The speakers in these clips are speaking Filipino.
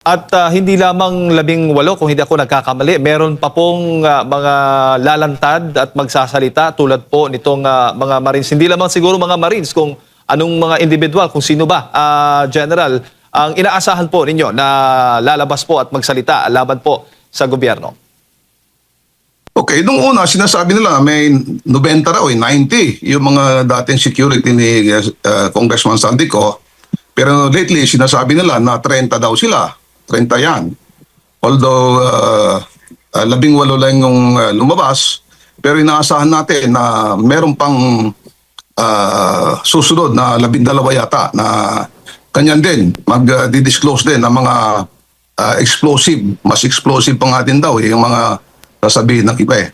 At hindi lamang 18 kung hindi ako nagkakamali, meron pa pong mga lalantad at magsasalita tulad po nitong mga Marines. Hindi lamang siguro mga Marines kung anong mga individual, kung sino ba, General, ang inaasahan po ninyo na lalabas po at magsalita laban po sa gobyerno. Okay, nung una sinasabi nila may 90 raw, 90 yung mga dating security ni Congressman Saldico. Pero lately sinasabi nila na 30 daw sila. 30 yan. Although 18 lang yung lumabas, pero inaasahan natin na meron pang susunod na 12 yata na kanyan din mag-disclose din ng mga explosive, mas explosive pa nga din daw yung mga sasabihin ng iba eh.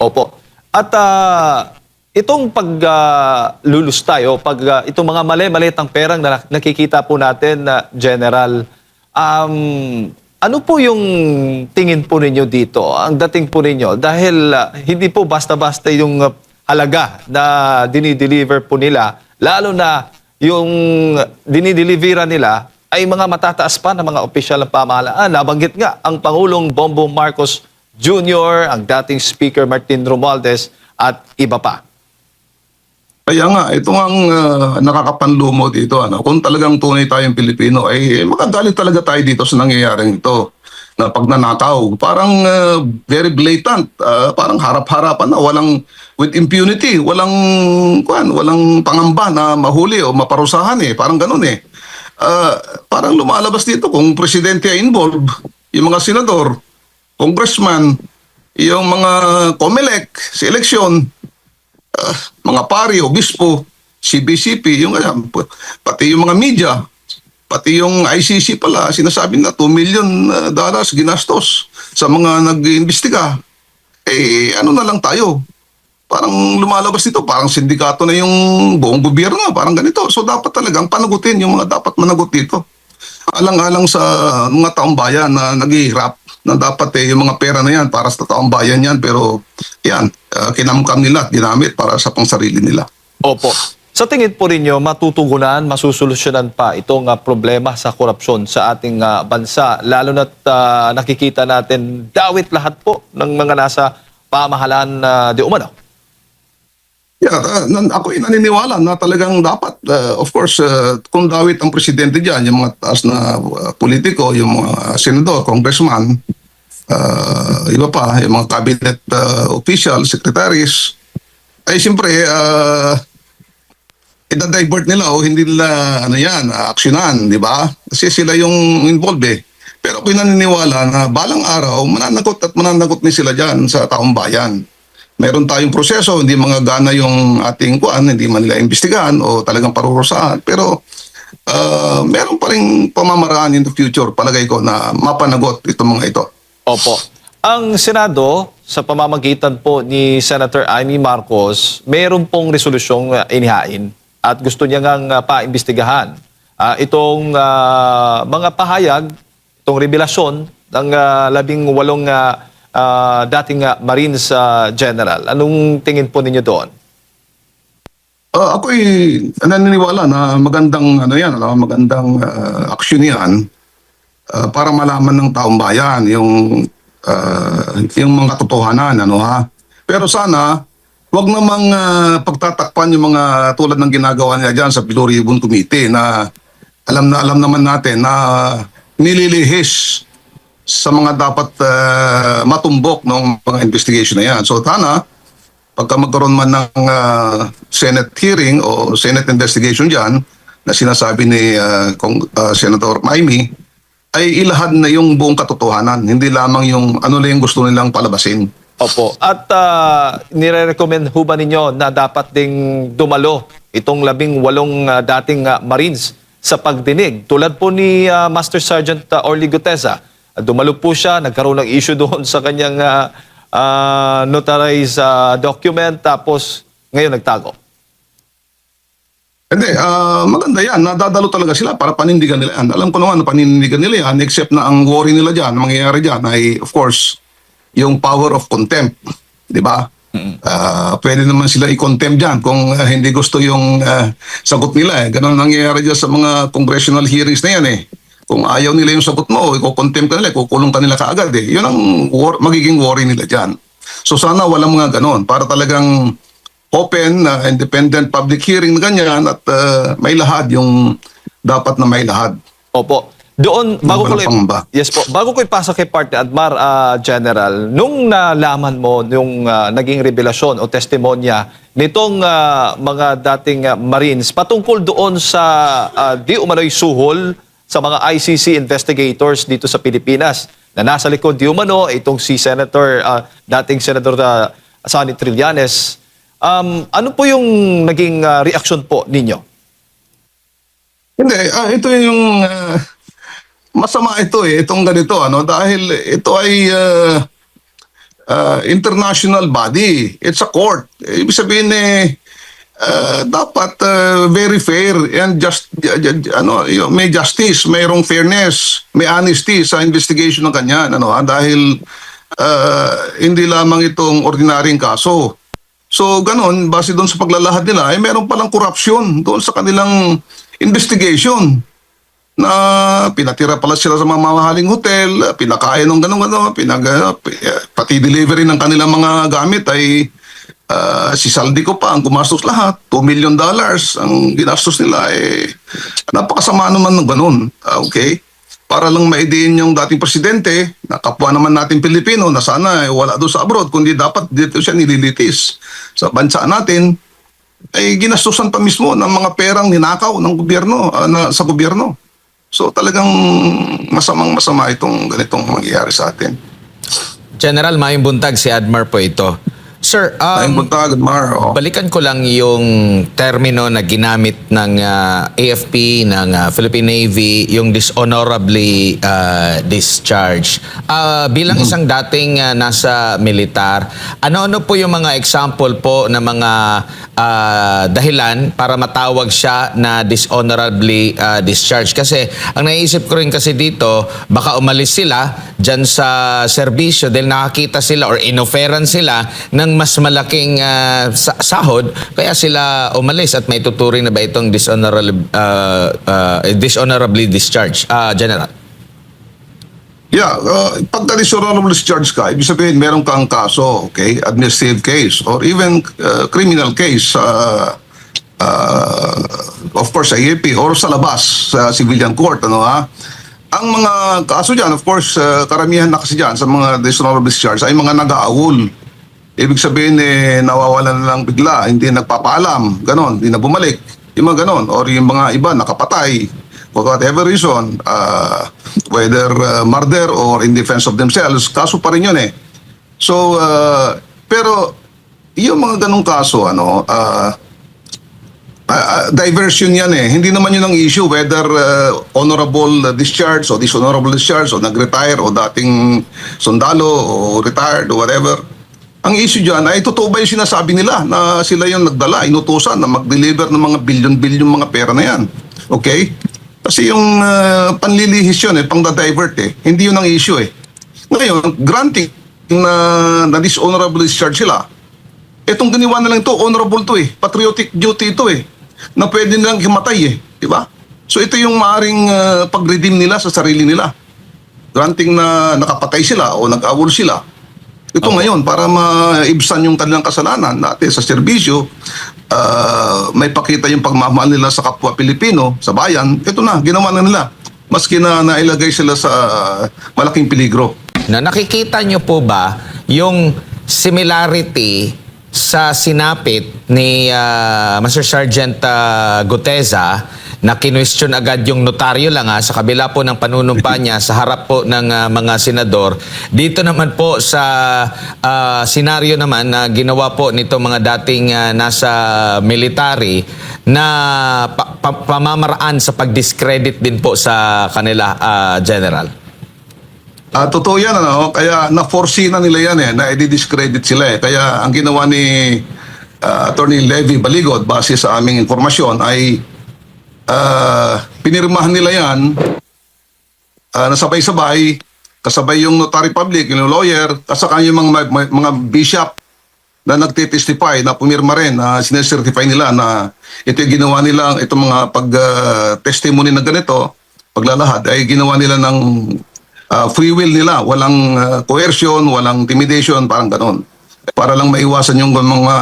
Opo. At itong paglulustay o itong mga mali-malitang perang na nakikita po natin na General, ano po yung tingin po ninyo dito, ang dating po ninyo? Dahil hindi po basta-basta yung halaga na dinideliver po nila, lalo na yung dinideliveran nila ay mga matataas pa ng mga opisyal ng pamahalaan. Nabanggit nga ang Pangulong Bongbong Marcos Jr., ang dating Speaker Martin Romualdez at iba pa. Kaya nga, ito ang nakakapanlumo dito. Kung talagang tunay tayong Pilipino, ay makagalit talaga tayo dito sa nangyayaring ito. Na pagnanakaw, parang very blatant, parang harap-harapan na, walang, with impunity, walang pangamba na mahuli o maparusahan eh. Parang ganun eh. Parang lumalabas dito kung presidente ay involved, yung mga senador, congressman, yung mga COMELEC sa eleksyon, mga pari, obispo, CBCP, yung pati yung mga media, pati yung ICC pala, sinasabi na $2 million ginastos sa mga nag-iimbestiga. Eh, ano na lang tayo? Parang lumalabas dito, parang sindikato na yung buong gobyerno, parang ganito. So dapat talagang panagutin yung mga dapat managot dito. Alang-alang sa mga taong bayan na naghihirap, na dapat yung mga pera na yan para sa taong bayan yan, pero yan, kinamkam nila at ginamit para sa pangsarili nila. Opo. Sa tingin po ninyo, matutugunan, masusolusyonan pa itong problema sa korupsyon sa ating bansa, lalo na't nakikita natin dawit lahat po ng mga nasa pamahalaan di umano? Yeah, ako naniniwala na talagang dapat, of course, kung dawit ang presidente dyan, yung mga taas na politiko, yung mga senador, congressman, iba pa, yung mga cabinet official, secretaries, ay siyempre, ida-divert nila o hindi nila aksyonan, di ba? Kasi sila yung involved eh. Pero ako'y naniniwala na balang araw, mananagot ni sila dyan sa taong bayan. Meron tayong proseso, hindi mga gana yung ating hindi man nila imbestigahan o talagang parurusahan. Pero meron pa rin pamamaraan in the future, palagay ko, na mapanagot itong mga ito. Opo. Ang Senado, sa pamamagitan po ni Senator Amy Marcos, meron pong resolusyong inihain at gusto niya ngang paimbestigahan itong mga pahayag, itong revelasyon ng 18 dating Marines General. Anong tingin po ninyo doon? Ako'y naniniwala na magandang magandang aksyon yan para malaman ng taong bayan yung mga katotohanan, Pero sana wag namang pagtatakpan yung mga tulad ng ginagawa niya diyan sa Blue Ribbon Committee na alam naman natin na nililihis sa mga dapat matumbok ng mga investigation na yan. So sana, pagka magkaroon man ng Senate hearing o Senate investigation dyan, na sinasabi ni Senator Amy, ay ilahad na yung buong katotohanan, hindi lamang yung ano lang yung gusto nilang palabasin. Opo. At nire-recommend ho ba ninyo na dapat ding dumalo itong 18 dating Marines sa pagdinig? Tulad po ni Master Sergeant Orly Gutesa, dumalo po siya, nagkaroon ng issue doon sa kanyang notarized document, tapos ngayon nagtago. Hindi, maganda yan. Nadadalo talaga sila para panindigan nila yan. Alam ko naman na panindigan nila yan, except na ang worry nila dyan, mangyayari dyan ay, of course, yung power of contempt. Di ba? Pwede naman sila i-contempt dyan kung hindi gusto yung sagot nila. Ganun nangyayari dyan sa mga congressional hearings na yan eh. Kung ayaw nila yung sagot mo, iko-contempt ka nila, kukulong ka nila kaagad eh. Yun ang magiging worry nila dyan. So sana walang mga ganon para talagang open, independent public hearing na ganyan at may lahad yung dapat na may lahad. Opo. Doon, bago ko Walang pangamba. yes po, bago ko ipasa kay Partner Admar, General, nung nalaman mo yung naging revelasyon o testimonya nitong mga dating Marines patungkol doon sa di umano'y suhol sa mga ICC investigators dito sa Pilipinas na nasa likod di umano itong si Senator, dating Senator Sonny Trillanes, ano po yung naging reaksyon po ninyo? Hindi, ito yung masama ito eh, itong ganito dahil ito ay international body. It's a court. Ibig sabihin dapat very fair and just may justice, mayroong fairness, may honesty sa investigation ng kanyan dahil hindi lamang itong ordinaryong kaso. So ganon, base doon sa paglalahad nila ay meron palang korupsyon doon sa kanilang investigation na pinatira pala sila sa mga mamahaling hotel, pinakain ng gano'n, pati delivery ng kanilang mga gamit ay si Saldico pa ang gumastos lahat, $2 million ang ginastos nila napakasama naman ng gano'n. Okay? Para lang maidiin yung dating presidente, na kapwa naman natin Pilipino na sana wala doon sa abroad, kundi dapat dito siya nililitis sa bansa natin, ay ginastusan pa mismo ng mga perang ninakaw ng gobyerno, sa gobyerno. So talagang masamang-masama itong ganitong mangyayari sa atin. General, Mayong Buntag, si Admar po ito. Sir, Tayong buntag, Mar. balikan ko lang yung termino na ginamit ng AFP, ng Philippine Navy, yung dishonorably discharged. Bilang isang dating nasa militar, ano-ano po yung mga example po na mga dahilan para matawag siya na dishonorably discharged? Kasi ang naisip ko rin kasi dito, baka umalis sila dyan sa serbisyo dahil nakakita sila or inoferan sila ng mas malaking sahod, kaya sila umalis at may tuturing na ba itong dishonorably discharged, General? Yeah, pagka dishonorable discharge ka, ibig sabihin meron kang kaso, okay, administrative case or even criminal case, of course sa IAP or sa labas sa civilian court, Ang mga kaso dyan, of course, karamihan na kasi dyan sa mga dishonorable discharge ay mga nag-aawol. Ibig sabihin nawawala na lang bigla, hindi nagpapaalam, ganon, hindi na bumalik, yung mga ganon, or yung mga iba nakapatay for whatever reason, whether murder or in defense of themselves, kaso pa rin yun eh. So, pero yung mga ganong kaso, diversion yan eh. Hindi naman yun ang issue whether honorable discharge o dishonorable discharge o nag-retire o dating sundalo o retired o whatever. Ang issue dyan ay totoo ba yung sinasabi nila na sila yung nagdala, inutusan na mag-deliver ng mga billion-billion mga pera na yan. Okay? Kasi yung panlilihis yun pang-divert Hindi yun ang issue Ngayon, granting na dishonorable discharge sila, etong giniwa na lang ito, honorable to patriotic duty ito na pwede nilang himatay di ba? So ito yung maaring pag-redeem nila sa sarili nila. Granting na nakapatay sila o nag-awol sila. Ito ngayon, para maibsan yung kanilang kasalanan natin sa serbisyo, may pakita yung pagmamahal nila sa kapwa Pilipino, sa bayan, ito na, ginawa na nila. Maski na nailagay sila sa malaking peligro. Nakikita nyo po ba yung similarity sa sinapit ni Master Sergeant Guteza na kinwestiyon agad yung notaryo lang sa kabila po ng panunumpa niya sa harap po ng mga senador. Dito naman po sa senaryo naman na ginawa po nito mga dating nasa military na pamamaraan sa pag-discredit din po sa kanila, General. Totoo yan, kaya na-foresee na nila yan na i-discredit sila Kaya ang ginawa ni Attorney Levy Baligod, base sa aming informasyon, ay pinirmahan nila yan na sabay-sabay, kasabay yung notary public, yung lawyer, kasaka yung mga bishop na nagtitestify na pumirma rin, na sinecertify nila na ito yung ginawa nila, itong mga pag-testimony na ganito, paglalahad ay ginawa nila ng free will nila, walang coercion, walang intimidation, parang ganon. Para lang maiwasan yung mga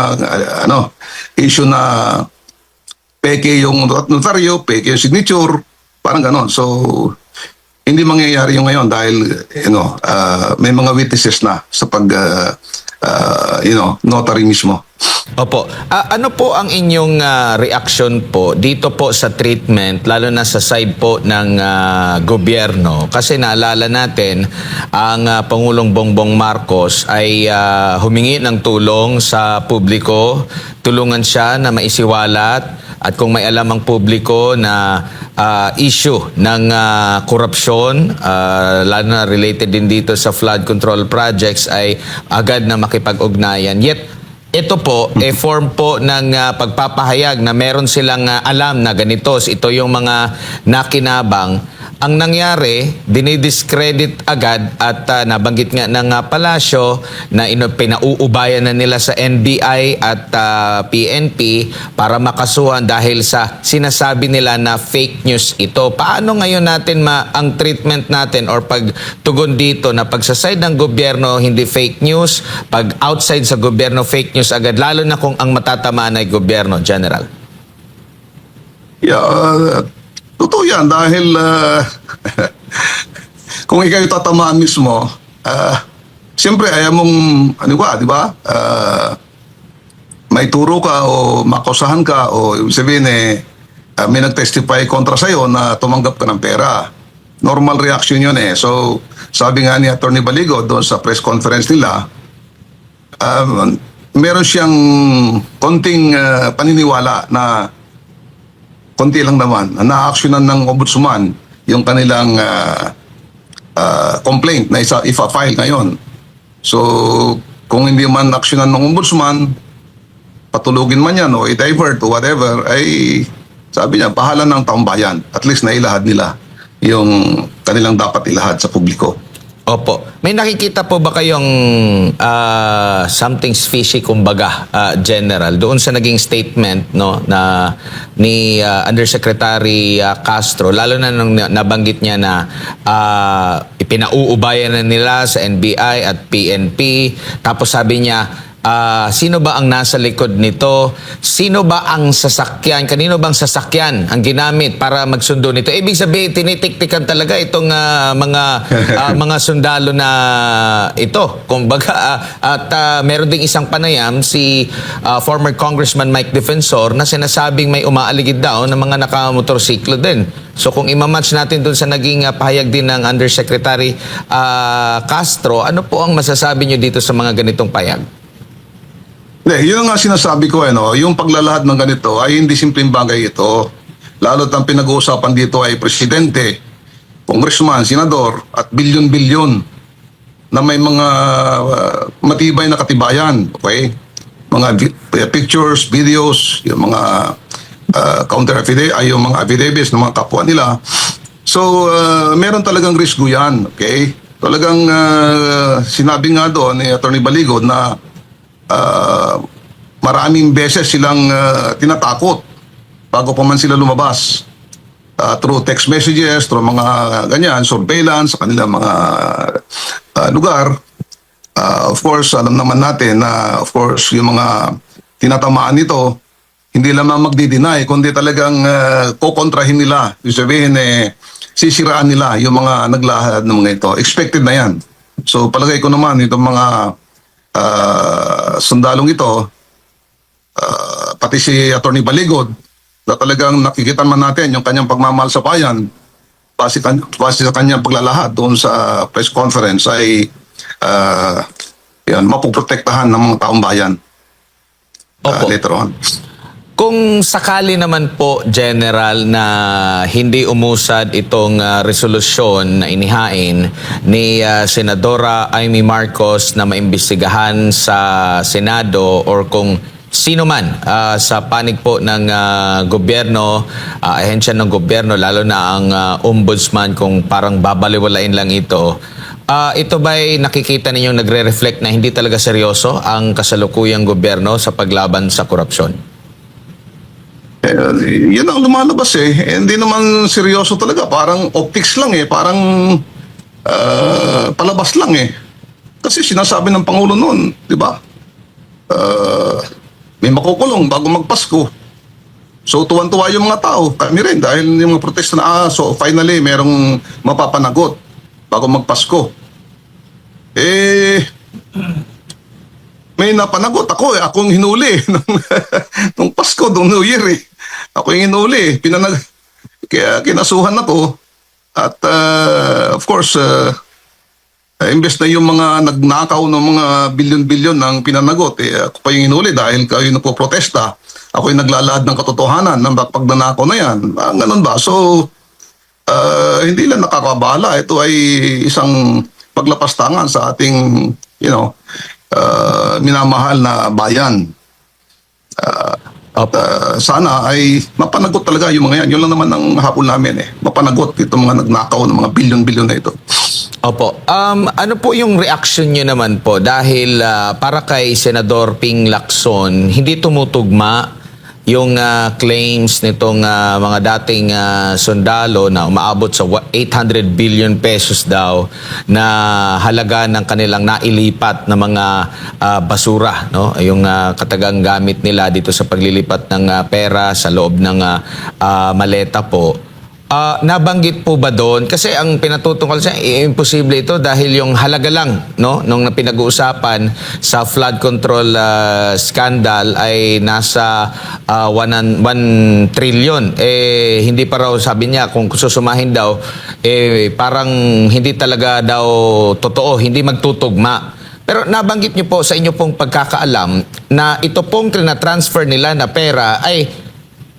issue na peke yung notaryo, peke yung signature, parang ganon. So hindi mangyayari yung ngayon dahil may mga witnesses na sa pag notary mismo. Opo. Ano po ang inyong reaction po dito po sa treatment, lalo na sa side po ng gobyerno? Kasi naalala natin, ang Pangulong Bongbong Marcos ay humingi ng tulong sa publiko, tulungan siya na maisiwalat, at kung may alam ang publiko na issue ng korupsyon, lalo na related din dito sa flood control projects, ay agad na makipag-ugnayan. Yet, ito po, form po ng pagpapahayag na meron silang alam na ganito. Ito yung mga nakinabang. Ang nangyari, dinidiscredit agad at nabanggit nga ng palasyo na pinauubayan na nila sa NBI at PNP para makasuhan dahil sa sinasabi nila na fake news ito. Paano ngayon natin ang treatment natin or pagtugon dito na pag sa side ng gobyerno hindi fake news, pag outside sa gobyerno fake news agad, lalo na kung ang matatamaan ay gobyerno, General? Yeah, totoo yan dahil kung ikaw yung tatamaan mismo, siyempre ayaw mong, di ba? May turo ka o makusahan ka o ibig sabihin may nag-testify kontra sa'yo na tumanggap ka ng pera. Normal reaction yun eh. So, sabi nga ni Atty. Baligo doon sa press conference nila, meron siyang konting paniniwala na konti lang naman, na-actionan ng ombudsman yung kanilang complaint na ifa-file ngayon. So, kung hindi man actionan ng ombudsman, patulugin man yan o i-divert o whatever, ay sabi niya, bahala ng taong bayan. At least nailahad nila yung kanilang dapat ilahad sa publiko. Opo. May nakikita po ba kayong something fishy kumbaga, General, doon sa naging statement na ni Undersecretary Castro, lalo na nung nabanggit niya na ipinauubayan na nila sa NBI at PNP, tapos sabi niya, sino ba ang nasa likod nito? Sino ba ang sasakyan? Kanino bang sasakyan ang ginamit para magsundo nito? Ibig sabihin, tinitiktikan talaga itong mga sundalo na ito. Kumbaga, at meron ding isang panayam, si former Congressman Mike Defensor, na sinasabing may umaaligid daw ng mga nakamotorsiklo din. So kung imamatch natin dun sa naging pahayag din ng Undersecretary Castro, ano po ang masasabi nyo dito sa mga ganitong pahayag? Yun nga sinasabi ko, yung paglalahad ng ganito ay hindi simpleng bagay ito. Lalo't ang pinag-uusapan dito ay presidente, congressman, senador, at bilyon-bilyon na may mga matibay na katibayan. Okay? Mga pictures, videos, yung mga counter-affidavits, ay yung mga affidavits ng mga kapwa nila. So, meron talagang risgo yan. Okay? Talagang sinabi nga doon ni Atty. Baligo na maraming beses silang tinatakot bago pa man sila lumabas through text messages, through mga ganyan, surveillance sa kanilang mga lugar. Of course, alam naman natin na of course yung mga tinatamaan nito hindi lamang magdi-deny kundi talagang kokontrahin nila. Ibig sabihin sisiraan nila yung mga naglahad ng mga ito. Expected na yan. So palagay ko naman itong mga sundalong ito, pati si Atty. Baligod, na talagang nakikita man natin yung kanyang pagmamahal sa bayan, base sa kanyang paglalahad doon sa press conference ay mapoprotektahan ng mga taong bayan later on. Kung sakali naman po, General, na hindi umusad itong resolusyon na inihain ni Senadora Amy Marcos na maimbestigahan sa Senado or kung sino man sa panig po ng gobyerno, ahensya ng gobyerno, lalo na ang ombudsman, kung parang babaliwalain lang ito, ito ba'y nakikita ninyong nagre-reflect na hindi talaga seryoso ang kasalukuyang gobyerno sa paglaban sa korupsyon? Yan ang lumalabas eh. Hindi naman seryoso talaga. Parang optics lang eh. Parang palabas lang eh. Kasi sinasabi ng Pangulo noon, di ba? May makukulong bago magpasko. So tuwan-tuwa yung mga tao. Kami rin dahil yung mga protesta na so finally merong mapapanagot bago magpasko. May napanagot ako eh. Ako yung hinuli nung Pasko, nung New Year eh. Ako yung hinuli. Kaya kinasuhan ako. At of course, imbes na yung mga nagnakaw ng mga bilyon-bilyon ng pinanagot, ako pa yung hinuli dahil kayo nagpo-protesta. Ako yung naglalahad ng katotohanan ng pagnanakaw na yan. Ganun ba? So, hindi lang nakakabala. Ito ay isang paglapastangan sa ating, minamahal na bayan. Sana ay mapanagot talaga yung mga yan. Yun lang naman ang habol namin eh. Mapanagot itong mga nagnakaw ng mga bilyon-bilyon na ito. Opo. Ano po yung reaction nyo naman po? Dahil para kay Senador Ping Lacson, hindi tumutugma yung claims nitong mga dating sundalo na umaabot sa 800 billion pesos daw na halaga ng kanilang nailipat na mga basura, no? Yung katagang gamit nila dito sa paglilipat ng pera sa loob ng maleta po. Nabanggit po ba doon? Kasi ang pinatutungkol sa imposible ito dahil yung halaga lang, no, nung pinag-uusapan sa flood control scandal ay nasa 1 trillion. Hindi pa raw, sabi niya, kung susumahin daw, parang hindi talaga daw totoo, hindi magtutugma. Pero nabanggit niyo po sa inyo pong pagkakaalam na ito pong trina-transfer nila na pera ay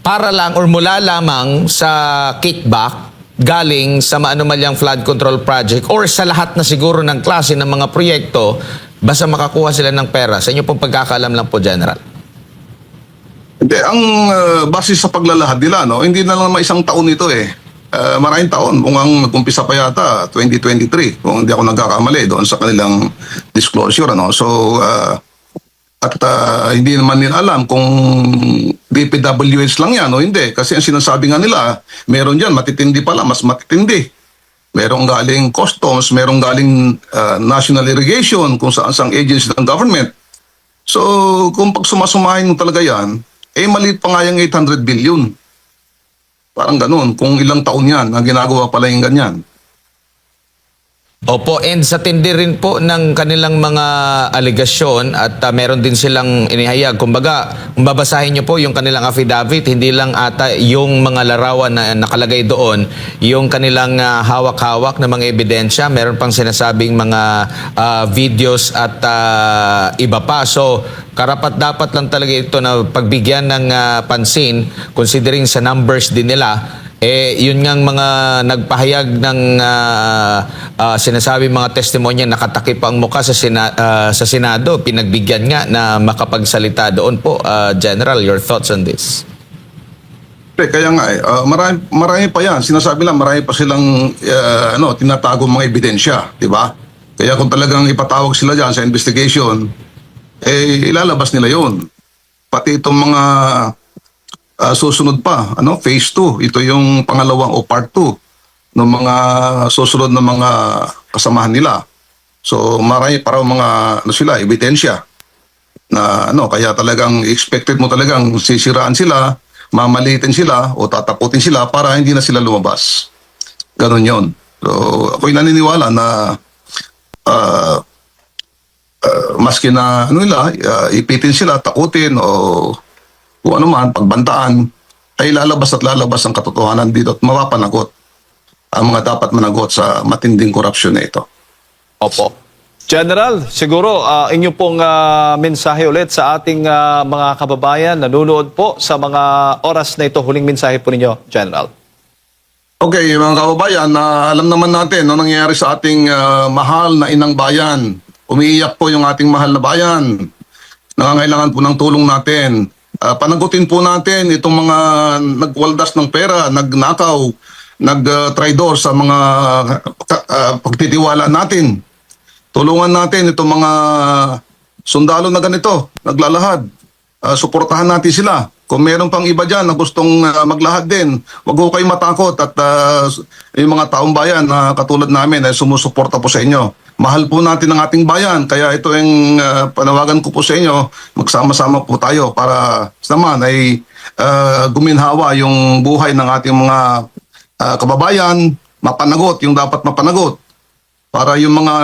para lang or mula lamang sa kickback galing sa maanumalyang flood control project or sa lahat na siguro ng klase ng mga proyekto basta makakuha sila ng pera. Sa inyo pong pagkakaalam lang po, General. Hindi, ang base sa paglalahad nila, no, hindi na lang naman isang taon ito eh. Maraming taon. Kung ang nag-umpisa pa yata, 2023, kung hindi ako nagkakamali doon sa kanilang disclosure. Ano? So, hindi naman nila alam kung DPWH lang yan o hindi. Kasi ang sinasabi nga nila, meron dyan, matitindi pala, mas matitindi. Merong galing customs, merong galing national irrigation, kung saan-sang agency ng government. So, kung pag sumasumahin mo talaga yan, maliit pa nga yung 800 billion. Parang ganun, kung ilang taon yan, ang ginagawa pala yung ganyan. Opo, and sa tindi rin po ng kanilang mga alegasyon at meron din silang inihayag. Kumbaga, kung babasahin niyo po yung kanilang affidavit, hindi lang ata yung mga larawan na nakalagay doon, yung kanilang hawak-hawak na mga ebidensya, meron pang sinasabing mga videos at iba pa. So, karapat-dapat lang talaga ito na pagbigyan ng pansin, considering sa numbers din nila. Yun ngang mga nagpahayag ng sinasabi mga testimonya, nakatakip ang mukha sa Senado, pinagbigyan nga na makapagsalita doon po. General, your thoughts on this? Kaya nga marami pa yan. Sinasabi lang, marami pa silang tinatago mga ebidensya, di ba? Kaya kung talagang ipatawag sila dyan sa investigation, ilalabas nila yun. Pati itong mga susunod pa, phase 2. Ito yung pangalawang o part 2 ng mga susunod na mga kasamahan nila. So marami para mga ebidensya na kaya talagang expected mo talagang sisiraan sila, mamalitin sila o tatakutin sila para hindi na sila lumabas. Ganun yon. So ako'y naniniwala na maski na ipitin sila, takutin o kung ano man, pagbantaan, ay lalabas at lalabas ang katotohanan dito at mapapanagot ang mga dapat managot sa matinding korupsyon na ito. Opo. General, siguro inyo pong mensahe ulit sa ating mga kababayan nanonood po sa mga oras na ito. Huling mensahe po ninyo, General. Okay, mga kababayan, alam naman natin ano nangyayari sa ating mahal na inang bayan. Umiiyak po yung ating mahal na bayan. Nangangailangan po ng tulong natin. Panagutin po natin itong mga nagwaldas ng pera, nagnakaw, nag-traidor sa mga pagtitiwala natin. Tulungan natin itong mga sundalo na ganito, naglalahad. suportahan natin sila. Kung meron pang iba dyan na gustong maglahad din, wag ho kayong matakot at yung mga taong bayan na katulad namin ay sumusuporta po sa inyo. Mahal po natin ang ating bayan, kaya ito yung panawagan ko po sa inyo, magsama-sama po tayo para naman ay guminhawa yung buhay ng ating mga kababayan, mapanagot yung dapat mapanagot. Para yung mga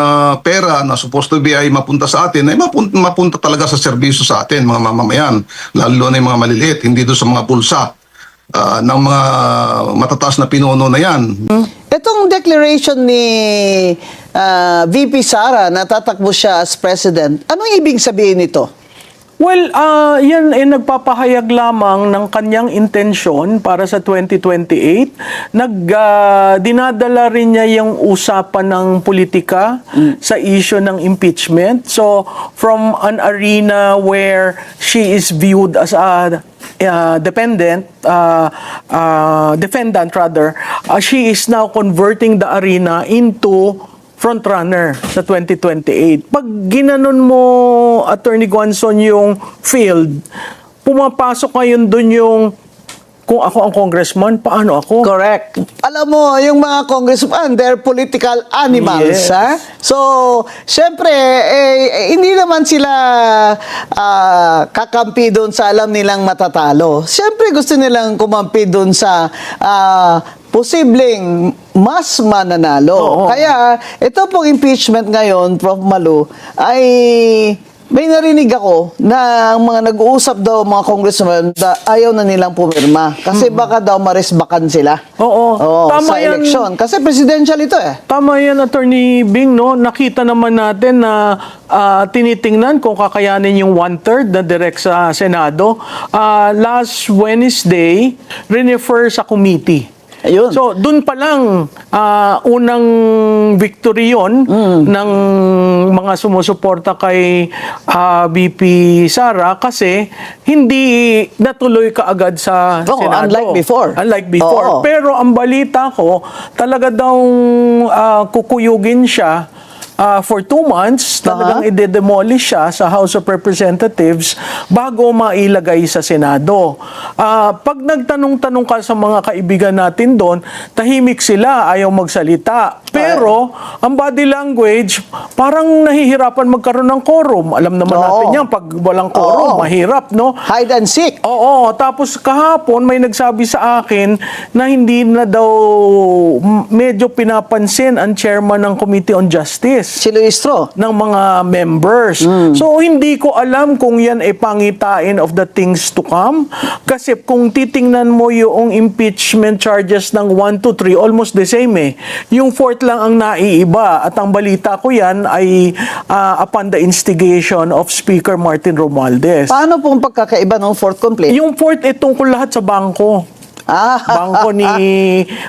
pera na supposed to be ay mapunta sa atin, ay mapunta talaga sa serbisyo sa atin, mga mamamayan. Lalo na yung mga maliliit, hindi doon sa mga pulsa ng mga matataas na pinuno na yan. Itong declaration ni VP Sara na tatakbo siya as president, anong ibig sabihin nito? Well, yan ay nagpapahayag lamang ng kanyang intensyon para sa 2028. Dinadala rin niya yung usapan ng politika sa issue ng impeachment. So, from an arena where she is viewed as a defendant rather, she is now converting the arena into frontrunner sa 2028. Pag ginanon mo, Attorney Guanzon, yung field, pumapasok ngayon dun yung kung ako ang congressman, paano ako? Correct. Alam mo, yung mga congressman, they're political animals. Yes. Ha? So, syempre, hindi naman sila kakampi doon sa alam nilang matatalo. Syempre, gusto nilang kumampi doon sa posibleng mas mananalo. Oo. Kaya, ito pong impeachment ngayon, Prof. Malu, ay may narinig ako na ang mga nag-uusap daw mga congressman ayaw na nilang pumirma kasi baka daw maresbakan sila. Oo. Tama sa yan. eleksyon. Kasi presidential ito eh. Tama yan, Attorney Bing, no? Nakita naman natin na tinitingnan kung kakayanin yung 1/3 na direct sa Senado. Last Wednesday, refer sa committee. Ayun. So, dun pa lang, unang victory yon ng mga sumusuporta kay VP Sara kasi hindi natuloy kaagad sa Oo, Senado. unlike before. Unlike before. Oo. Pero ang balita ko, talaga daw kukuyugin siya for 2 months, talagang i-demolish siya sa House of Representatives bago mailagay sa Senado. Pag nagtanong-tanong ka sa mga kaibigan natin doon, tahimik sila, ayaw magsalita. Pero, ang body language, parang nahihirapan magkaroon ng quorum. Alam naman Oo. natin yan, pag walang quorum, Oo. mahirap, no? Hide and seek. Oo, tapos kahapon may nagsabi sa akin na hindi na daw medyo pinapansin ang chairman ng Committee on Justice Si Luistro. ng mga members. So, hindi ko alam kung yan ay pangitain of the things to come. Kasi kung titingnan mo yung impeachment charges ng 1 to 3, almost the same eh. Yung 4th lang ang naiiba. At ang balita ko yan ay upon the instigation of Speaker Martin Romualdez. Paano pong pagkakaiba ng fourth complaint? Yung 4th ay tungkol lahat sa bangko. Bangko ni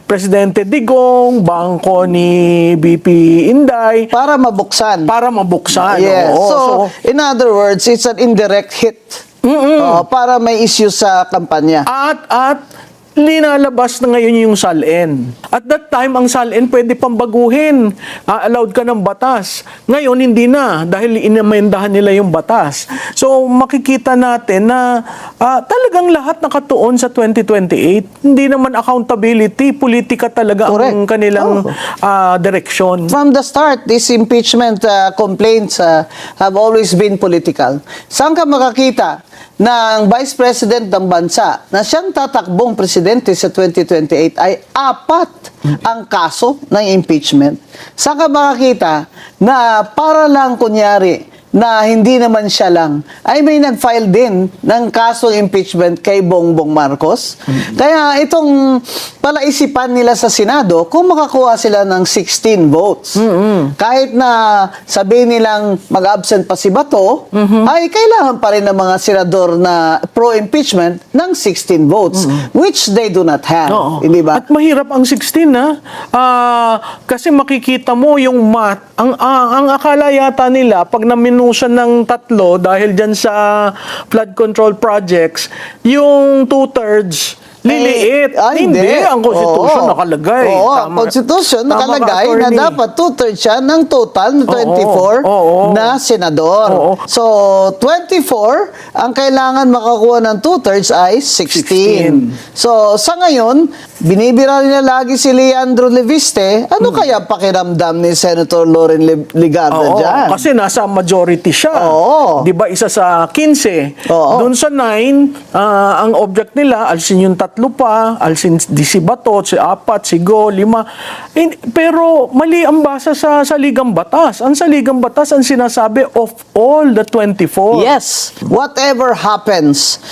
Presidente Digong, bangko ni BP Inday, Para mabuksan. para mabuksan. Yes. Oo. So, in other words, it's an indirect hit. Para may issue sa kampanya. At linalabas na ngayon yung SALN. At that time, ang SALN pwede pang baguhin. Allowed ka ng batas. Ngayon, hindi na dahil inamendahan nila yung batas. So, makikita natin na talagang lahat nakatuon sa 2028. Hindi naman accountability, politika talaga ang Correct. kanilang direksyon. From the start, these impeachment complaints have always been political. Saan ka makakita ng Vice President ng bansa na siyang tatakbong presidente sa 2028 ay 4 ang kaso ng impeachment? Saan ka makakita na para lang kunyari na hindi naman siya lang, ay may nag-file din ng kasong impeachment kay Bongbong Marcos. Kaya itong palaisipan nila sa Senado, kung makakuha sila ng 16 votes, kahit na sabihin nilang mag-absent pa si Bato, ay kailangan pa rin ng mga senador na pro-impeachment ng 16 votes, which they do not have. Oo. Hindi ba? At mahirap ang 16 kasi makikita mo yung math. Ang akala yata nila pag naminusan ng 3 dahil dyan sa flood control projects, yung 2/3 Liliit. Hindi. Ang Constitution Oo. nakalagay. Oo, ang Tama. Constitution Tama ka, nakalagay na attorney. dapat 2/3 siya ng total na 24 Oo. na senador. Oo. So, 24, ang kailangan makakuha ng 2/3 ay 16. So, sa ngayon, binibira nila lagi si Leandro Leviste. Ano kaya pakiramdam ni Senator Loren Ligarda Oo, dyan? kasi nasa majority siya. Oo. 'Di ba isa sa 15. Oo. Doon sa 9, ang object nila alsin yung 3 pa, alsin si Batot, si 4, si Go, 5. Pero mali ang basa sa saligang batas. Ang saligang batas ang sinasabi of all the 24. Yes. Whatever happens,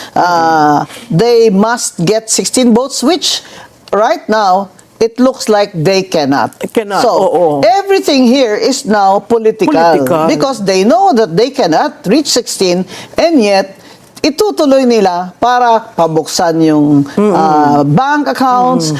they must get 16 votes, which right now, it looks like they cannot. Cannot, So, oo. everything here is now political. Political. Because they know that they cannot reach 16, and yet, itutuloy nila para pabuksan yung bank accounts,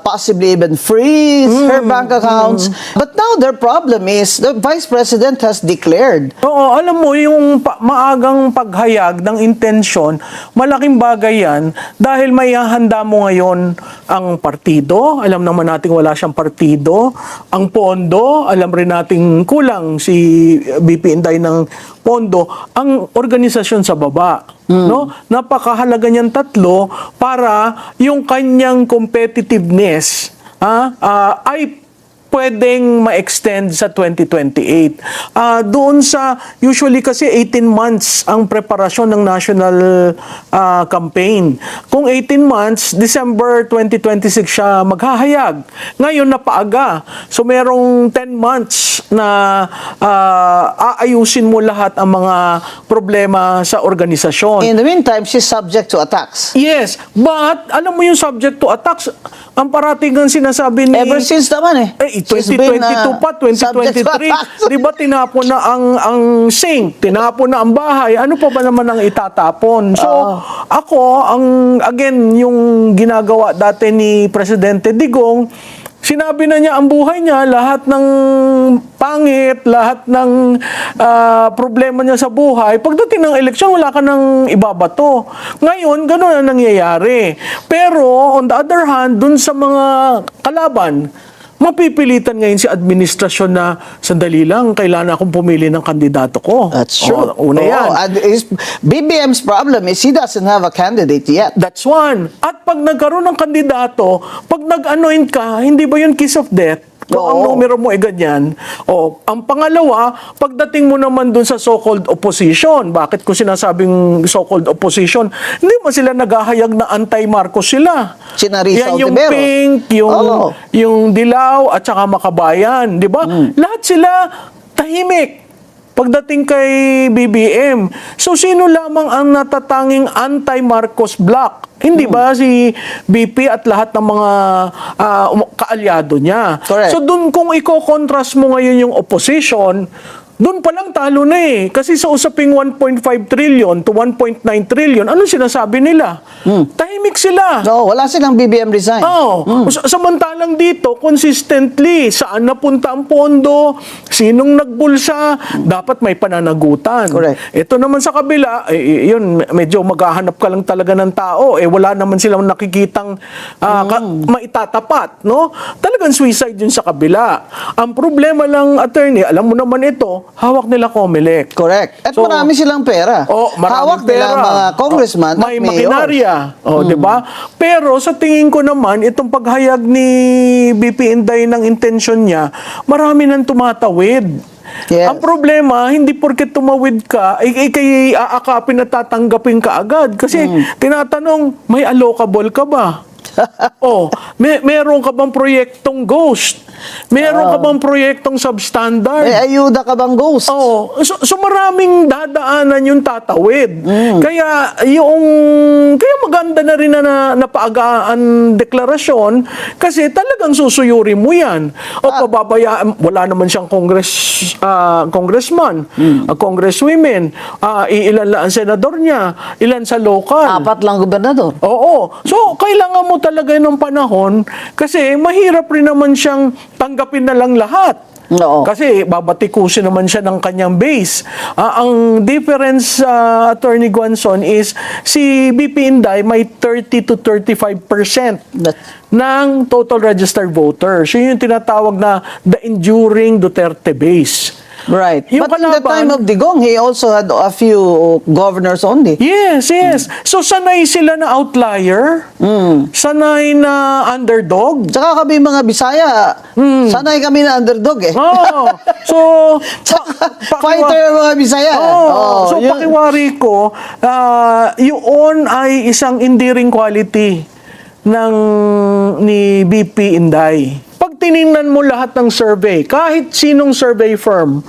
possibly even freeze her bank accounts. But now their problem is the Vice President has declared. Oo, alam mo, yung maagang paghayag ng intensyon, malaking bagay yan dahil may hahanda mo ngayon ang partido. Alam naman natin wala siyang partido. Ang pondo, alam rin natin kulang si BP Inday ng pondo. Ang organisasyon sa baba. No? Napakahalaga niyan 3 para yung kanyang competitiveness ay pwedeng ma-extend sa 2028. Doon sa, usually kasi 18 months ang preparasyon ng national campaign. Kung 18 months, December 2026 siya maghahayag. Ngayon, napaaga. So, merong 10 months na aayusin mo lahat ang mga problema sa organisasyon. In the meantime, she's subject to attacks. Yes, but alam mo yung subject to attacks, ang parating ang sinasabi ni... Ever since naman She's 2022 been, pa, 2023, di ba tinapon na ang sink, tinapon na ang bahay, ano pa ba naman ang itatapon? So, again, yung ginagawa dati ni Presidente Digong, sinabi na niya ang buhay niya, lahat ng pangit, lahat ng problema niya sa buhay, pagdating ng eleksyon, wala ka nang ibabato. Ngayon, gano'n ang nangyayari. Pero, on the other hand, dun sa mga kalaban, mapipilitan ngayon si administrasyon na sandali lang, kailangan akong pumili ng kandidato ko. That's true. Una yan. And BBM's problem is he doesn't have a candidate yet. That's one. At pag nagkaroon ng kandidato, pag nag-anoint ka, hindi ba yun kiss of death? Kung ang Oo. numero mo ay ganyan. Ang pangalawa, pagdating mo naman dun sa so-called opposition, bakit ko sinasabing so-called opposition? Hindi mo sila naghahayag na anti-Marcos sila. Sina Rizal Yan yung Tibero. pink, yung dilaw, at saka makabayan. Di ba? Lahat sila tahimik pagdating kay BBM. So, sino lamang ang natatanging anti-Marcos bloc? Hindi ba si BP at lahat ng mga kaalyado niya? Correct. So, dun kung i-contrast mo ngayon yung opposition, doon pa lang talo na eh. Kasi sa usaping 1.5 trillion to 1.9 trillion, ano sinasabi nila? Tahimik sila. No, wala silang BBM resign. Samantalang dito, consistently, saan napunta ang pondo, sinong nagbulsa, dapat may pananagutan. Correct. Ito naman sa kabila, yun, medyo maghahanap ka lang talaga ng tao, wala naman silang nakikitang maitatapat, no? Talagang suicide yun sa kabila. Ang problema lang, attorney, alam mo naman ito, hawak nila COMELEC. Correct. At So, marami silang pera. maraming Hawak nila ang mga congressman may at mayor. makinarya. Di ba? Pero sa tingin ko naman, itong paghayag ni BP Inday ng intensyon niya, marami nang tumatawid. Yes. Ang problema, hindi porket tumawid ka, ay kay aakapin at tatanggapin ka agad. Kasi tinatanong, may allocable ka ba? Meron ka bang proyektong ghost? Meron ka bang proyektong substandard? May ayuda ka bang ghost? So maraming dadaanan yung tatawid. Kaya maganda na rin na napaagaan deklarasyon kasi talagang susuyuri mo yan. Pababayaan, wala naman siyang congressman, congresswomen, ilan lang ang senador niya, ilan sa local. 4 lang gobernador. Oo. So, kailangan mo talaga ng panahon kasi mahirap rin naman siyang tanggapin na lang lahat. Oo. Kasi babatikusin naman siya ng kanyang base. Ang difference, Attorney Guanzon, is si BP Inday may 30 to 35% That- ng total registered voters. Yun yung tinatawag na the enduring Duterte base. Right. Yung But in the kalaban- time of Digong, he also had a few governors only. Yes, yes. So, sanay sila na outlier. Sanay na underdog. Tsaka kami mga Bisaya, sanay kami na underdog eh. Oh, so, Fighter ang mga Bisaya. Oh, so yun. pakiwari ko, yun ay isang endearing quality ni BP Inday. Pag tiningnan mo lahat ng survey, kahit sinong survey firm,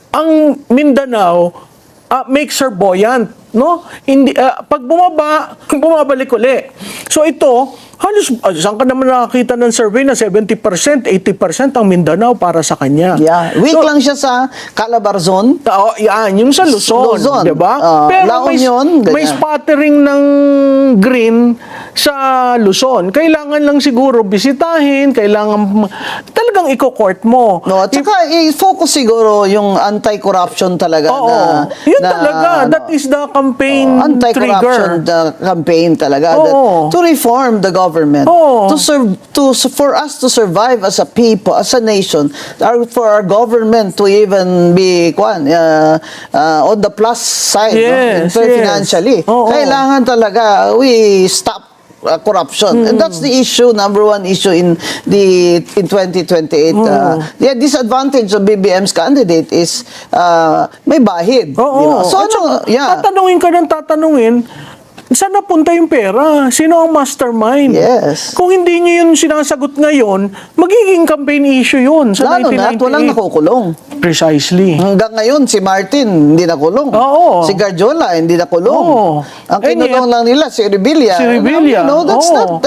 ang Mindanao makes her buoyant, no? Hindi pag bumabalik uli. So ito, halos saan ka naman nakakita ng survey na 70%, 80% ang Mindanao para sa kanya. Yeah. Weak So, lang siya sa Calabarzon. yan, yung sa Luzon, Luzon. 'di ba? La Union, ganyan. may spattering ng green sa Luzon. Kailangan lang siguro bisitahin, kailangan talagang i-court mo. No, at saka i-focus siguro yung anti-corruption talaga Oo. na Yun na, talaga, that is the campaign anti-corruption trigger. campaign talaga Oo. to reform the government, Oo. for us to survive as a people, as a nation, for our government to even be on the plus side, Yes, no? yes. Financially. Oo. Kailangan talaga we stop corruption. And that's the issue, number one issue in 2028. The disadvantage of BBM's candidate is may bahid. Oo. Di ba? So, At saka, yeah. tatanungin ka ng tatanungin, saan napunta yung pera? Sino ang mastermind? Yes. Kung hindi nyo yun sinasagot ngayon, magiging campaign issue yun sa Lalo na at 1998. walang nakukulong. Precisely. Hanggang ngayon, si Martin hindi nakulong. Oo. Si Garjola hindi nakulong. Oo. Ang And kinulong yet- lang nila, si Rebilla. Si Rebilla. You know, that's Oo. not,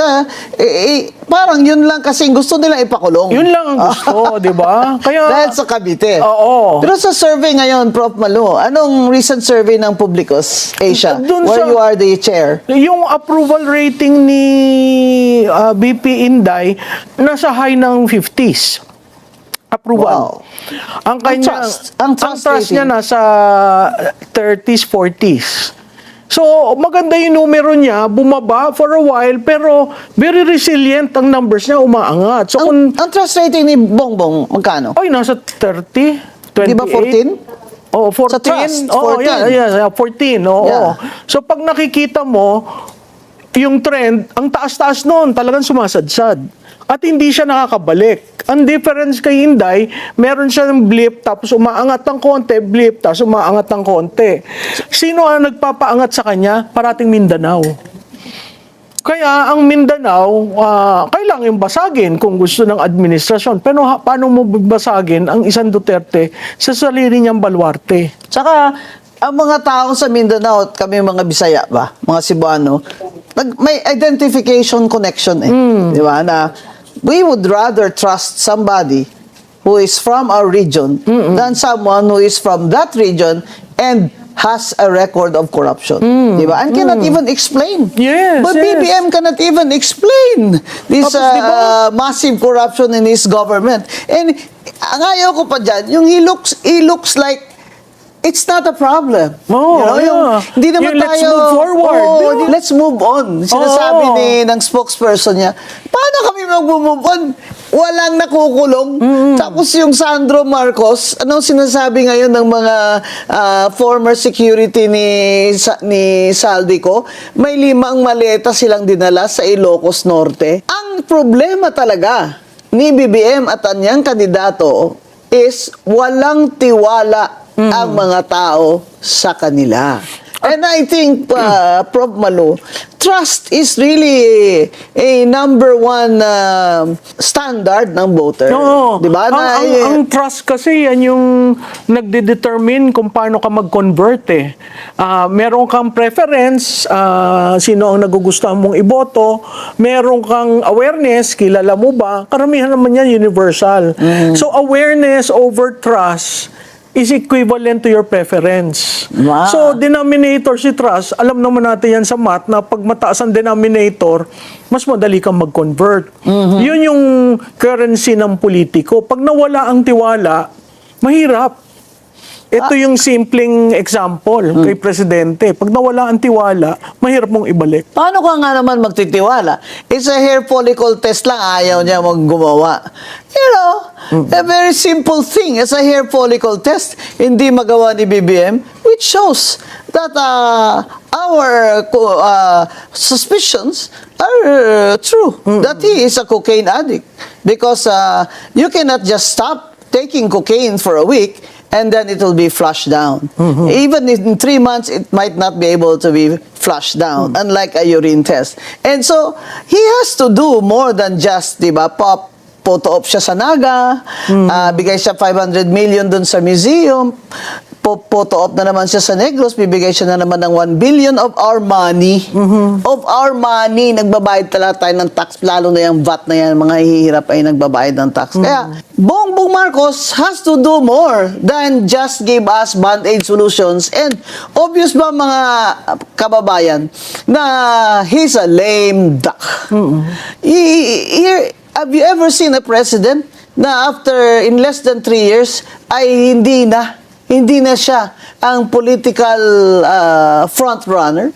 parang yun lang kasi gusto nila ipakulong. Yun lang ang gusto, di ba? Kaya, Dahil sa Cavite. Oo. Pero sa survey ngayon, Prof. Malu, anong recent survey ng Publicus Asia, Dun where sa- you are the chair? yung approval rating ni BP Inday, nasa high ng 50s. Approval. Wow. Ang kanya, Ang trust niya rating. nasa 30s, 40s. So, maganda yung numero niya, bumaba for a while, pero very resilient ang numbers niya, umaangat. So, Ang trust rating ni Bongbong, magkano? nasa 30, 28. Di ba 14? Oo, 14. Sa trust, Oo, 14. yeah, 14. Oo. Yeah. So, pag nakikita mo, yung trend, ang taas-taas noon, talagang sumasadsad. At hindi siya nakakabalik. Ang difference kay Inday, meron siya ng blip, tapos umaangat ng konti, blip, tapos umaangat ng konti. Sino ang nagpapaangat sa kanya? Parating Mindanao. Kaya ang Mindanao, kailangan yung basagin kung gusto ng administrasyon. Pero paano mo basagin ang isang Duterte sa sarili niyang baluarte? Tsaka, ang mga tao sa Mindanao at kami mga Bisaya ba, mga Cebuano, may identification connection eh. Di ba? Na we would rather trust somebody who is from our region than someone who is from that region and has a record of corruption. Di ba? And cannot even explain. Yes, But yes. BBM cannot even explain this Tapos, di ba? massive corruption in his government. And ang ayaw ko pa dyan, yung he looks like it's not a problem. Oh, Hindi naman Yung let's tayo, move forward. Oo, Di ba? let's move on. Sinasabi Oo. ng spokesperson niya, paano kami mag-move on? Walang nakukulong. Tapos yung Sandro Marcos, anong sinasabi ngayon ng mga former security ni Saldico? May 5 maleta silang dinala sa Ilocos Norte. Ang problema talaga ni BBM at anyang kandidato is walang tiwala ang mga tao sa kanila. And I think, Prof. Malu, trust is really a number one standard ng voter. Oo. Di ba? Ang trust kasi yan yung nagde-determine kung paano ka mag-convert eh. Meron kang preference, sino ang nagugustuhan mong iboto, meron kang awareness, kilala mo ba? Karamihan naman yan universal. So awareness over trust, is equivalent to your preference. Wow. So, denominator si trust, alam naman natin yan sa math na pag mataas ang denominator, mas madali kang mag-convert. Yun yung currency ng politiko. Pag nawala ang tiwala, mahirap. Ito yung simpleng example kay Presidente. Pag nawala ang tiwala, mahirap mong ibalik. Paano ka nga naman magtitiwala? It's a hair follicle test lang, ayaw niya gumawa. You know, a very simple thing. It's a hair follicle test. Hindi magawa ni BBM, which shows that our suspicions are true. That he is a cocaine addict. Because you cannot just stop taking cocaine for a week and then it will be flushed down. Even in 3 months, it might not be able to be flushed down, unlike a urine test. And so, he has to do more than just, di ba, photo op siya sa Naga, bigay siya 500 million dun sa museum, photo op na naman siya sa Negros, bibigay siya na naman ng 1 billion of our money. Of our money, nagbabayad talaga tayo ng tax, lalo na yung VAT na yan, mga hihirap ay nagbabayad ng tax. Kaya, Bongbong Marcos has to do more than just give us band-aid solutions. And obvious ba mga kababayan na he's a lame duck? Have you ever seen a president na after in less than 3 years ay hindi na siya ang political front runner,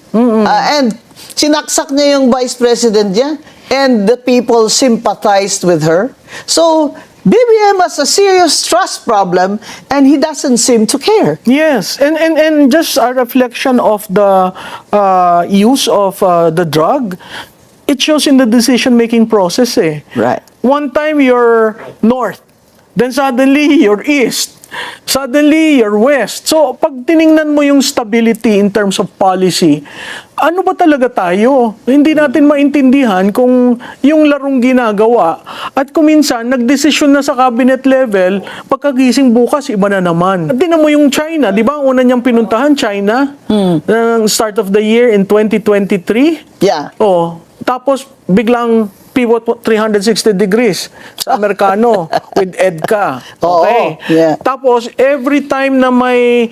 and sinaksak niya yung vice president niya, and the people sympathized with her. So BBM has a serious trust problem, and he doesn't seem to care. Yes, and just a reflection of the use of the drug, it shows in the decision-making process eh. Right. One time you're north, then suddenly you're east, suddenly you're west. So, pag tiningnan mo yung stability in terms of policy, ano ba talaga tayo? Hindi natin maintindihan kung yung larong ginagawa at kung minsan nagdesisyon na sa cabinet level, pagkagising bukas, iba na naman. At tinan mo yung China, di ba? Una niyang pinuntahan, China, ng start of the year in 2023. Yeah. Oh, tapos biglang pivot 360 degrees sa Amerikano with EDCA. Okay. Oo, yeah. Tapos every time na may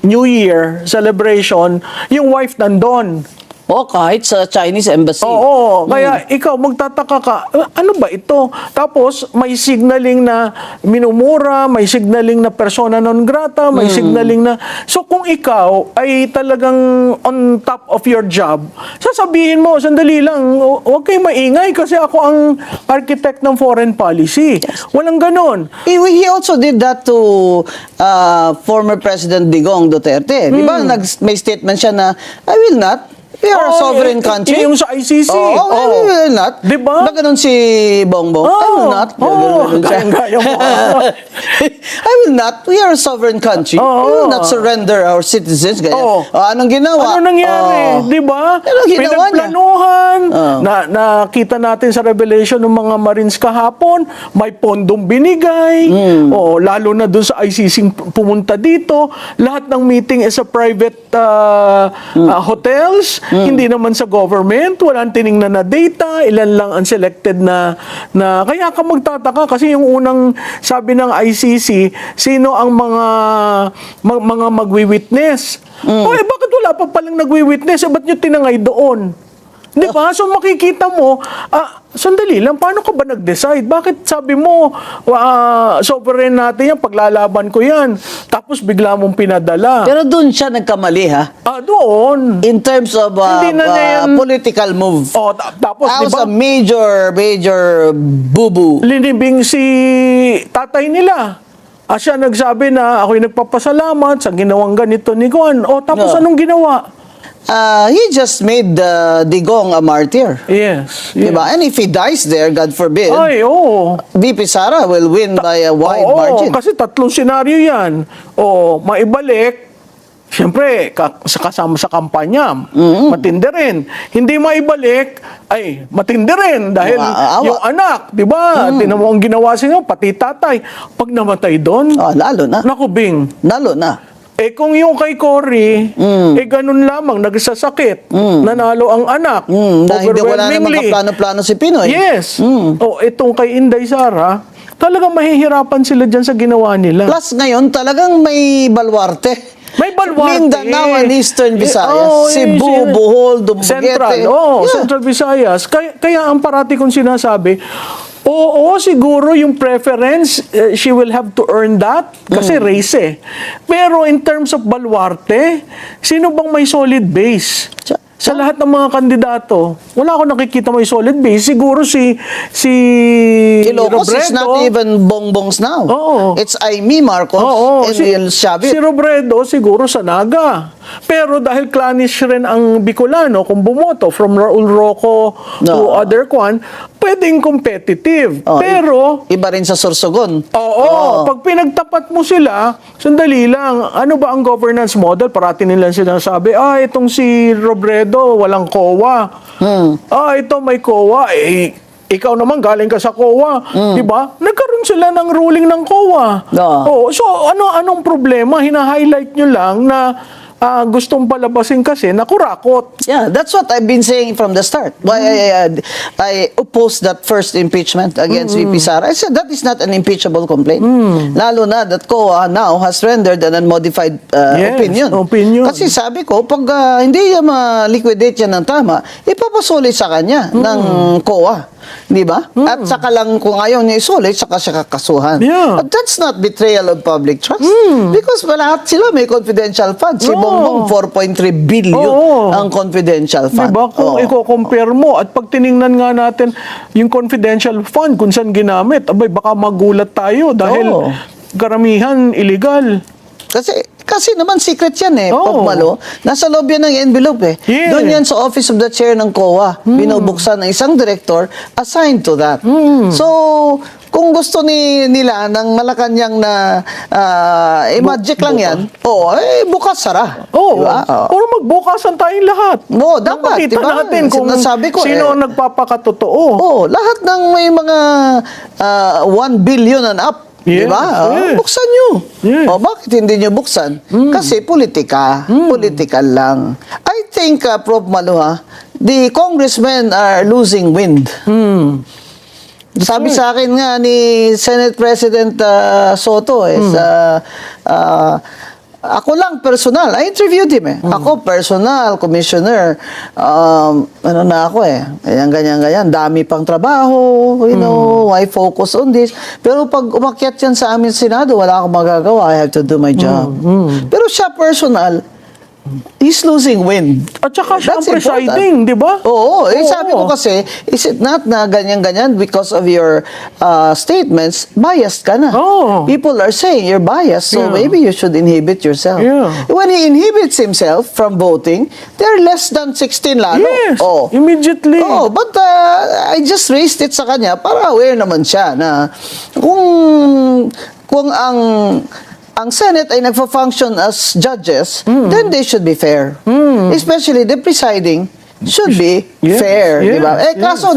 New Year celebration, yung wife nandun. O kahit sa Chinese embassy. Oo, kaya ikaw magtataka ka, ano ba ito? Tapos may signaling na minumura, may signaling na persona non grata, may signaling na... So kung ikaw ay talagang on top of your job, sasabihin mo, sandali lang, huwag kayo maingay kasi ako ang architect ng foreign policy. Walang ganon. He also did that to former President Digong Duterte. Di ba? May statement siya na, I will not. We are a sovereign country. Yung sa ICC. I will not. Diba? Ba ganun si Bongbong? I will not. Kaya mo. I will not. We are a sovereign country. We will not surrender our citizens. Ganyan. Anong ginawa? Ano nangyari? Di ba? Ano ginawa niya? Pinagplanuhan. Nakita natin sa revelation ng mga Marines kahapon, may pondong binigay. Lalo na dun sa ICC pumunta dito. Lahat ng meeting is sa private hotels. Hindi naman sa government. Walang tiningnan na data. Ilan lang ang selected na kaya ka magtataka kasi yung unang sabi ng ICC, sino ang mga magwi-witness? Bakit wala pa palang nagwi-witness? Ba't nyo tinangay doon? Di ba? So makikita mo, sandali lang, paano ka ba nag-decide? Bakit sabi mo, sovereign natin yan, paglalaban ko yan, tapos bigla mong pinadala? Pero doon siya nagkamali, ha? Doon. In terms of Hindi na yan- political move. Tapos, That di was ba? a major boo-boo. Linibing si tatay nila. Siya nagsabi na ako'y nagpapasalamat sa ginawang ganito ni Juan. Tapos No. anong ginawa? He just made Digong a martyr. Yes. Diba? And if he dies there, God forbid, Ay, oo. VP Sara will win by a wide Oo, margin. kasi tatlong senaryo yan. Maibalik, siyempre, kasama sa kampanya, matindi rin. Hindi maibalik, ay, matindi rin. Dahil Awa. yung anak, di ba? Tinan mo ang ginawa siya, pati tatay. Pag namatay doon, Lalo na. naku, Bing. Lalo na. Kung yung kay Cory, ganun lamang, nagsasakit, nanalo ang anak, Dahil wala namang overwhelmingly. kaplano-plano si Pinoy. Yes. Itong kay Inday Sara, talagang mahihirapan sila dyan sa ginawa nila. Plus ngayon, talagang may balwarte. May Baluarte. Mindanao and Eastern Visayas. Oo, Cebu, Bohol, Dumaguete. Central. Oo, Yeah. Central Visayas. Kaya ang parati kong sinasabi, oo, siguro yung preference, she will have to earn that kasi race eh. Pero in terms of baluarte, sino bang may solid base? Sa lahat ng mga kandidato, wala akong nakikita may solid base. Siguro si Ilocos is Robredo. not even bongbongs now. Oo. It's Aimee Marcos and El Shabit. Si Robredo siguro sa Naga. Pero dahil clannish rin ang Bicolano, kung bumoto from Raul Roco to No. other kwan, pwedeng competitive. Oh, Pero, iba rin sa Sorsogon. oo, pag pinagtapat mo sila, sandali lang, ano ba ang governance model? Parati nila sinasabi, itong si Robredo, walang COA. Ito may COA. Ikaw naman galing ka sa COA, 'di ba? Nagkaroon sila ng ruling ng COA. No. So anong problema? Hina-highlight nyo lang na gustong palabasin kasi na kurakot. Yeah, that's what I've been saying from the start. Why I opposed that first impeachment against VP Sara. I said that is not an impeachable complaint. Lalo na that COA now has rendered an unmodified Yes, opinion. opinion. Kasi sabi ko, pag hindi niya ma-liquidate yan ng tama, ipapasulit sa kanya ng COA. Di ba? At saka lang kung ayaw niya isulit, saka siya kakasuhan. Yeah. But that's not betrayal of public trust. Because lahat sila may confidential funds. Si Bongbong, 4.3 billion Oo. ang confidential fund. Diba? Kung Oo. i-compare mo at pag tiningnan nga natin yung confidential fund kung saan ginamit, abay baka magulat tayo dahil Oo. karamihan illegal. Kasi naman secret yan eh, Oo. Pagmalo. Nasa loob yan ng envelope eh. Yeah. Doon yan sa office of the chair ng COA. Binubuksan ng isang director assigned to that. So, kung gusto nila ng Malacanang na magic lang yan, bukas sara. Oo. Diba? Oo. Or magbukasan tayong lahat. Oo, dapat, Makita diba? natin kung Sinasabi ko, sino ang nagpapakatotoo. Lahat ng may mga 1 billion and up. Yes, Diba? yes. Buksan nyo. Yes. Bakit hindi nyo buksan? Kasi politika. Political lang. I think, Prof. Maluha, the congressmen are losing wind. Sabi sa akin nga ni Senate President Soto, ako lang personal, I interviewed him Ako personal, commissioner, ano na ako ganyan, dami pang trabaho, why focus on this? Pero pag umakyat yan sa amin sa Senado, wala akong magagawa, I have to do my job. Pero siya personal, he's losing wind. At saka siya ang That's important. presiding, di ba? Oo. Sabi ko kasi, is it not na ganyan-ganyan because of your statements, biased ka na. Oo. People are saying you're biased, so Yeah. maybe you should inhibit yourself. Yeah. When he inhibits himself from voting, they're less than 16 lalo. Yes, Oh. immediately. But I just raised it sa kanya para aware naman siya na kung ang Senate ay nagfa-function as judges, then they should be fair. Especially the presiding should be Yes, fair, yes, di ba? Kaso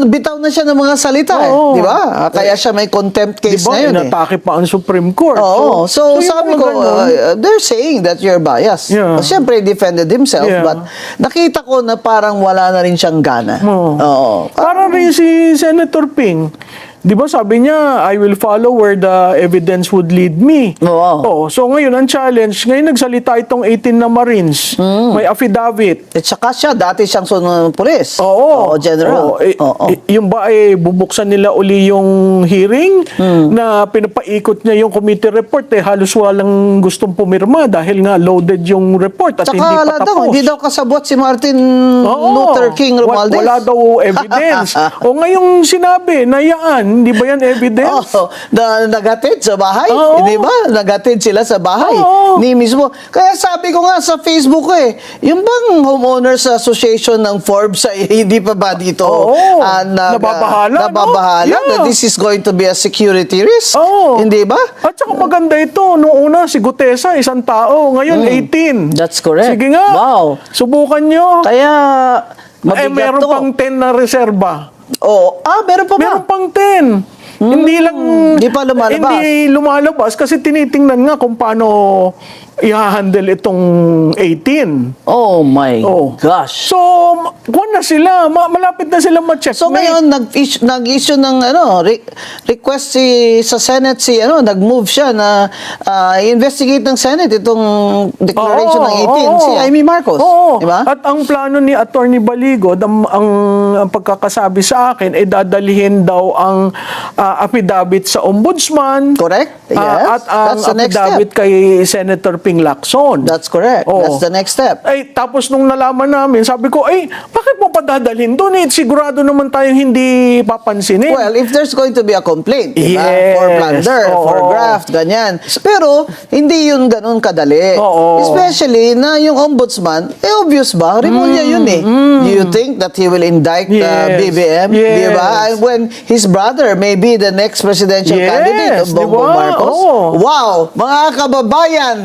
bitaw na siya ng mga salita, Oo. di ba? Kaya siya may contempt Di case ba? na yun. Inatake pa ang Supreme Court. Oo. So yung sabi mga ko, ganun, they're saying that you're biased. Yeah. Siyempre, he defended himself, Yeah. but nakita ko na parang wala na rin siyang gana. Oo. Oo. Parang rin si Senator Ping. Di ba sabi niya, I will follow where the evidence would lead me. Oo. So ngayon, ang challenge, ngayon nagsalita itong 18 na Marines. May affidavit. At saka siya, dati siyang sunod ng pulis. Oo. General. Oo. Yung ba bubuksan nila uli yung hearing na pinapaikot niya yung committee report halos walang gustong pumirma dahil nga loaded yung report at hindi pa Tsaka tapos. hindi daw kasabot si Martin Oo. Luther King Romualdez. Wala daw evidence. O ngayong sinabi na yan, hindi ba yan evidence? Oo, nagatid sa bahay. Oo. Hindi ba? Nagatid sila sa bahay. Oo. Ni mismo. Kaya sabi ko nga sa Facebook ko yung bang Homeowners Association ng Forbes ay hindi pa ba dito Oo. nababahala, Nababahala, no? that Yeah. this is going to be a security risk? Oo. Hindi ba? At saka maganda ito. Noong una, si Gutesa, isang tao. Ngayon, 18. That's correct. Sige nga. Wow. Subukan nyo. Kaya mabigat Meron to. pang 10 na reserba. Oo. Meron pa ba? Meron pang 10. Hindi lang... Di pa lumalabas. Hindi lumalabas kasi tinitingnan nga kung paano i-handle itong 18. Oh my Oh. gosh. So, kuwan na sila, malapit na sila ma-checkmate. So ngayon nag-issue ng request sa Senate nag-move siya na investigate ng Senate itong declaration ng 18 si Amy Marcos, Oo. di ba? At ang plano ni Attorney Baligod, ang pagkakasabi sa akin ay dadalhin daw ang affidavit sa ombudsman. Correct? Yes. At ang That's the next affidavit step. kay Senator Ping Lacson. That's correct. Oo. That's the next step. Ay, tapos nung nalaman namin, sabi ko, bakit mo pa dadalhin doon? Sigurado naman tayong hindi papansinin. Well, if there's going to be a complaint, di ba? Yes. For plunder, Oo. for graft, ganyan. Pero, hindi yun ganun kadali. Oo. Especially na yung ombudsman, obvious ba? Remulla yun eh. Do you think that he will indict Yes. BBM? Yes. Di ba? And when his brother may be the next presidential Yes, candidate of di Bongbong ba? Marcos. Oo. Wow! Mga kababayan!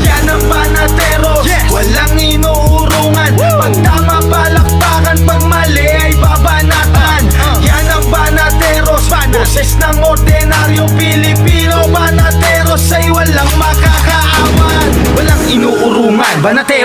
Yan ang Banateros, walang inuurungan. Pag tama palakpakan, pag mali ay babanatan. Yan ang Banateros, boses ng ordinaryong Pilipino. Banateros ay walang makakaawan, walang inuurungan. Banateros